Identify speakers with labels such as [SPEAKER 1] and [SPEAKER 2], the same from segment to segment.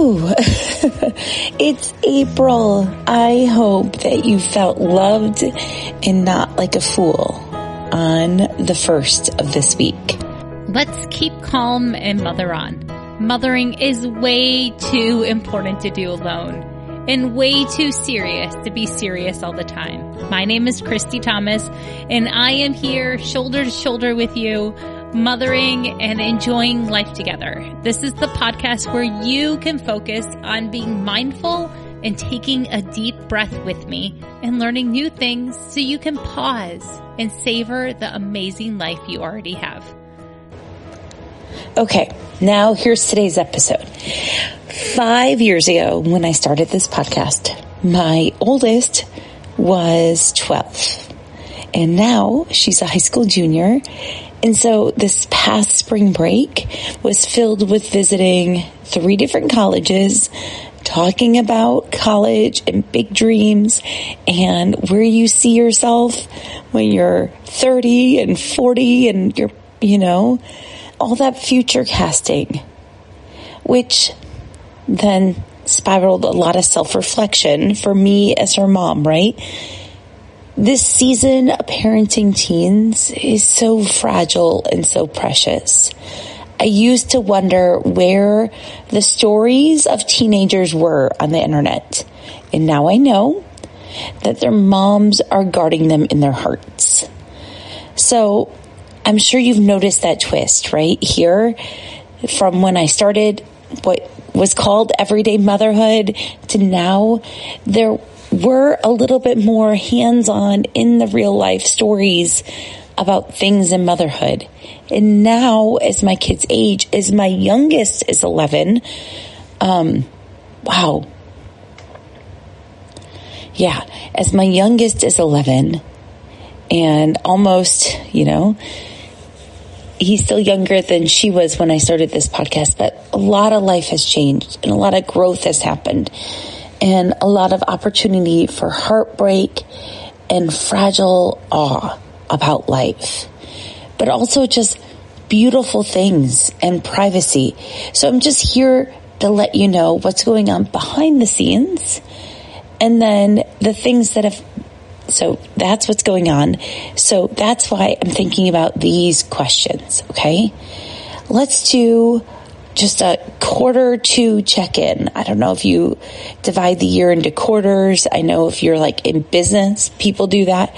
[SPEAKER 1] Woo! It's April. I hope that you felt loved and not like a fool on the first of this week.
[SPEAKER 2] Let's keep calm and mother on. Mothering is way too important to do alone and way too serious to be serious all the time. My name is Christy Thomas, and I am here shoulder to shoulder with you, mothering and enjoying life together. This is the podcast where you can focus on being mindful and taking a deep breath with me and learning new things so you can pause and savor the amazing life you already have.
[SPEAKER 1] Okay, now here's today's episode. 5 years ago, when I started this podcast, my oldest was 12, and now she's a high school junior. And so this past spring break was filled with visiting 3 different colleges, talking about college and big dreams and where you see yourself when you're 30 and 40 and you're, all that future casting, which then spiraled a lot of self-reflection for me as her mom, right? This season of parenting teens is so fragile and so precious. I used to wonder where the stories of teenagers were on the internet. And now I know that their moms are guarding them in their hearts. So I'm sure you've noticed that twist right here from when I started what was called everyday motherhood to now. There were a little bit more hands-on in the real life stories about things in motherhood. And now as my kids age, as my youngest is 11, as my youngest is 11 and almost, he's still younger than she was when I started this podcast, but a lot of life has changed and a lot of growth has happened and a lot of opportunity for heartbreak and fragile awe about life, but also just beautiful things and privacy. So I'm just here to let you know what's going on behind the scenes and then the things that have. So that's what's going on. So that's why I'm thinking about these questions, okay? Let's do just a quarter to check-in. I don't know if you divide the year into quarters. I know if you're like in business, people do that.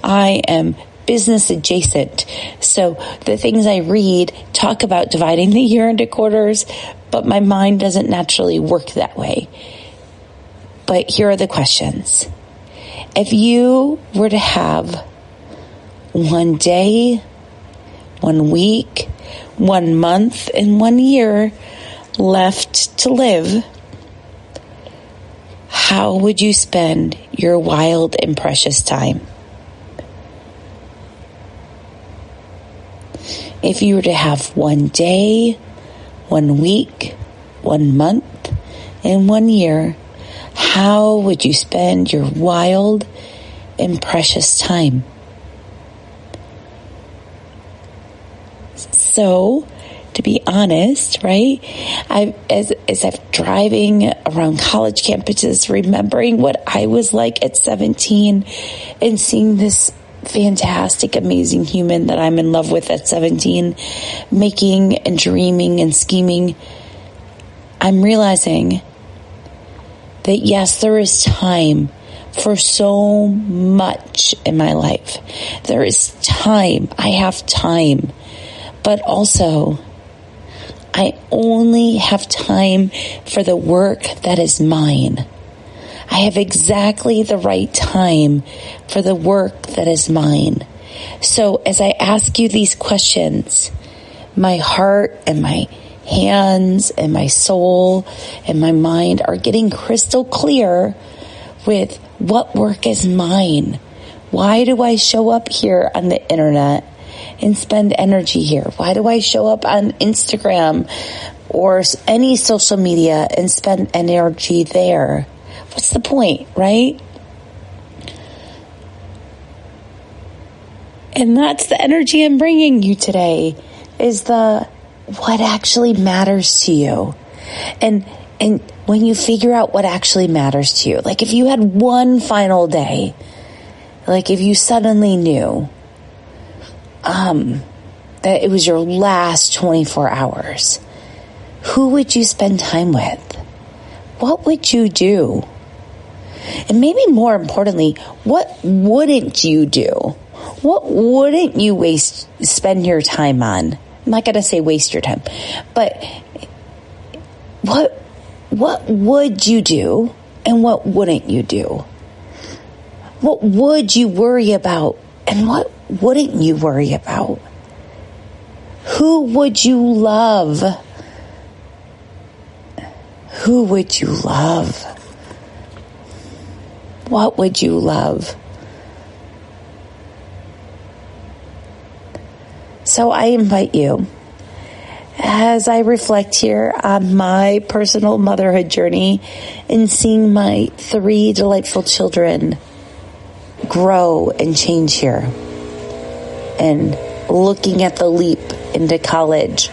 [SPEAKER 1] I am business adjacent. So the things I read talk about dividing the year into quarters, but my mind doesn't naturally work that way. But here are the questions. If you were to have 1 day, 1 week, 1 month, and 1 year left to live, how would you spend your wild and precious time? If you were to have 1 day, 1 week, 1 month, and 1 year, how would you spend your wild and precious time? So, to be honest, right, as I'm driving around college campuses, remembering what I was like at 17 and seeing this fantastic, amazing human that I'm in love with at 17, making and dreaming and scheming, I'm realizing that yes, there is time for so much in my life. There is time. I have time. But also, I only have time for the work that is mine. I have exactly the right time for the work that is mine. So as I ask you these questions, my heart and my hands and my soul and my mind are getting crystal clear with what work is mine. Why do I show up here on the internet and spend energy here? Why do I show up on Instagram or any social media and spend energy there? What's the point, right? And that's the energy I'm bringing you today, is the what actually matters to you. And And when you figure out what actually matters to you, like if you had one final day, like if you suddenly knew that it was your last 24 hours, who would you spend time with? What would you do? And maybe more importantly, what wouldn't you do? What wouldn't you spend your time on? I'm not going to say waste your time, but what would you do and what wouldn't you do? What would you worry about and what wouldn't you worry about? Who would you love? Who would you love? What would you love? So I invite you, as I reflect here on my personal motherhood journey and seeing my 3 delightful children grow and change here, and looking at the leap into college.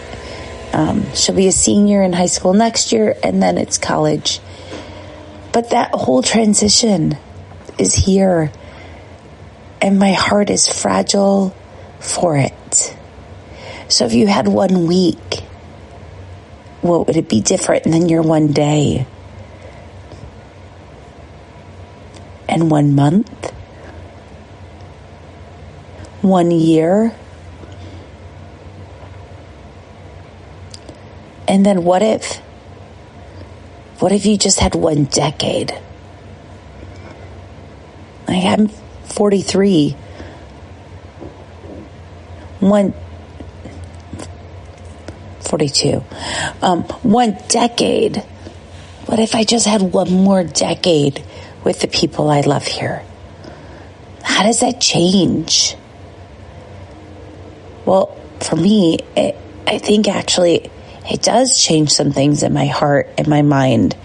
[SPEAKER 1] She'll be a senior in high school next year, and then it's college. But that whole transition is here, and my heart is fragile for it. So if you had 1 week, what would it be different than your 1 day? And 1 month? 1 year? And then what if you just had 1 decade? Like, I'm 43. 42. 1 decade. What if I just had 1 more decade with the people I love here? How does that change? Well, for me, I think actually it does change some things in my heart and my mind.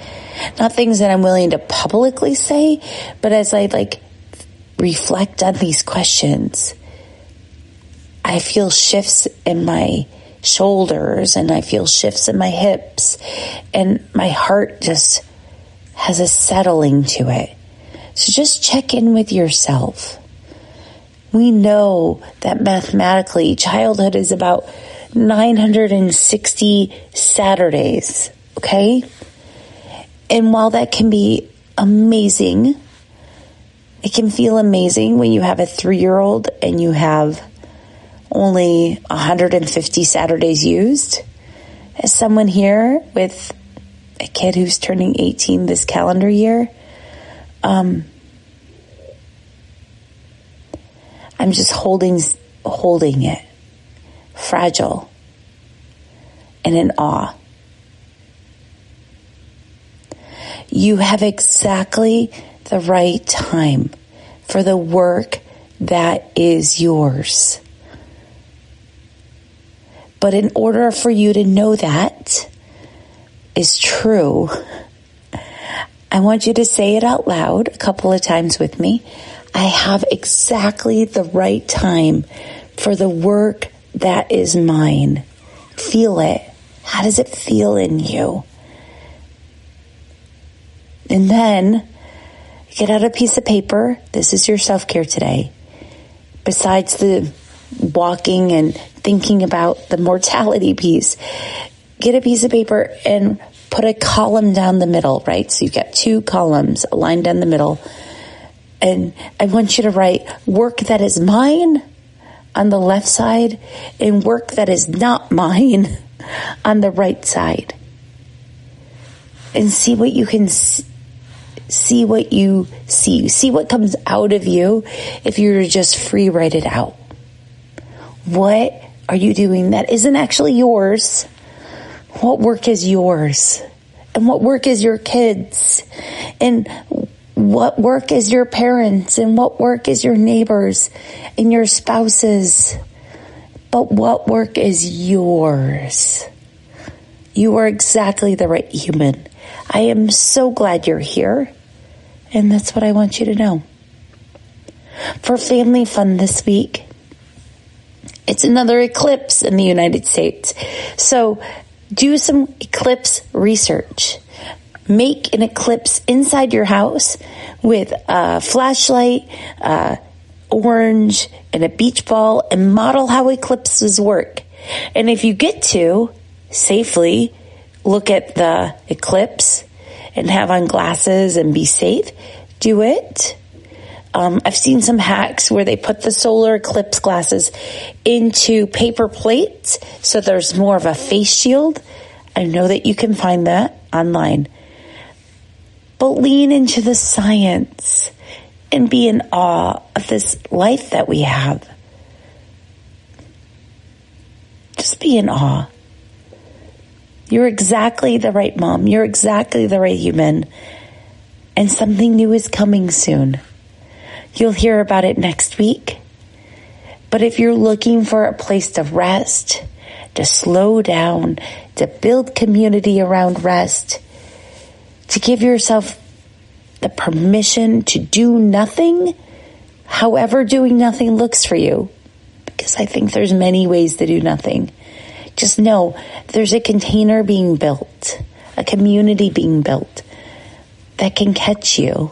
[SPEAKER 1] Not things that I'm willing to publicly say, but as I reflect on these questions, I feel shifts in my shoulders and I feel shifts in my hips, and my heart just has a settling to it. So just check in with yourself. We know that mathematically childhood is about 960 Saturdays, okay? And while that can be amazing, it can feel amazing when you have a 3-year-old and you have only 150 Saturdays used. As someone here with a kid who's turning 18 this calendar year, I'm just holding it, fragile and in awe. You have exactly the right time for the work that is yours. But in order for you to know that is true, I want you to say it out loud a couple of times with me. I have exactly the right time for the work that is mine. Feel it. How does it feel in you? And then get out a piece of paper. This is your self-care today. Besides the walking and thinking about the mortality piece, get a piece of paper and put a column down the middle, right? So you've got 2 columns aligned down the middle. And I want you to write work that is mine on the left side and work that is not mine on the right side. And see what you can see what you see. See what comes out of you if you were to just free write it out. What are you doing that isn't actually yours? What work is yours? And what work is your kids? And what work is your parents? And what work is your neighbors and your spouses? But what work is yours? You are exactly the right human. I am so glad you're here. And that's what I want you to know. For family fun this week, it's another eclipse in the United States. So do some eclipse research. make an eclipse inside your house with a flashlight, orange, and a beach ball, and model how eclipses work. And if you get to safely look at the eclipse and have on glasses and be safe, do it. I've seen some hacks where they put the solar eclipse glasses into paper plates so there's more of a face shield. I know that you can find that online. But lean into the science and be in awe of this life that we have. Just be in awe. You're exactly the right mom. You're exactly the right human. And something new is coming soon. You'll hear about it next week. But if you're looking for a place to rest, to slow down, to build community around rest, to give yourself the permission to do nothing, however doing nothing looks for you, because I think there's many ways to do nothing. Just know there's a container being built, a community being built that can catch you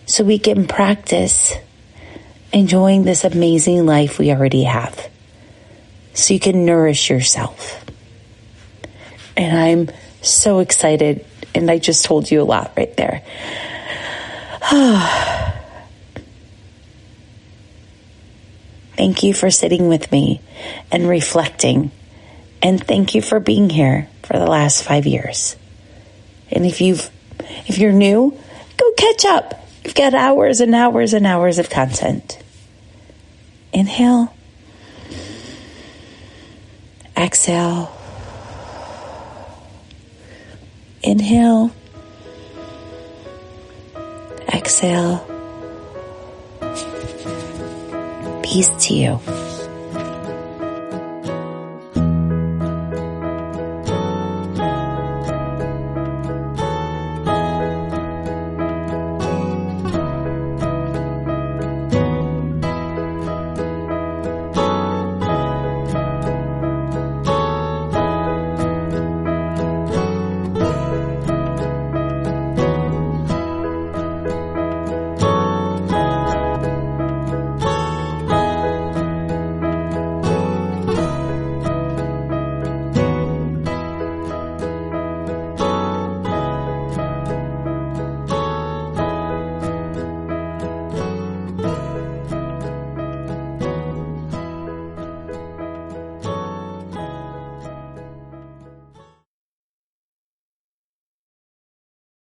[SPEAKER 1] so we can practice enjoying this amazing life we already have, so you can nourish yourself. And I'm so excited, and I just told you a lot right there. Thank you for sitting with me and reflecting, and thank you for being here for the last 5 years. And if you're new, go catch up. You've got hours and hours and hours of content. Inhale. Exhale. Inhale. Exhale. Peace to you.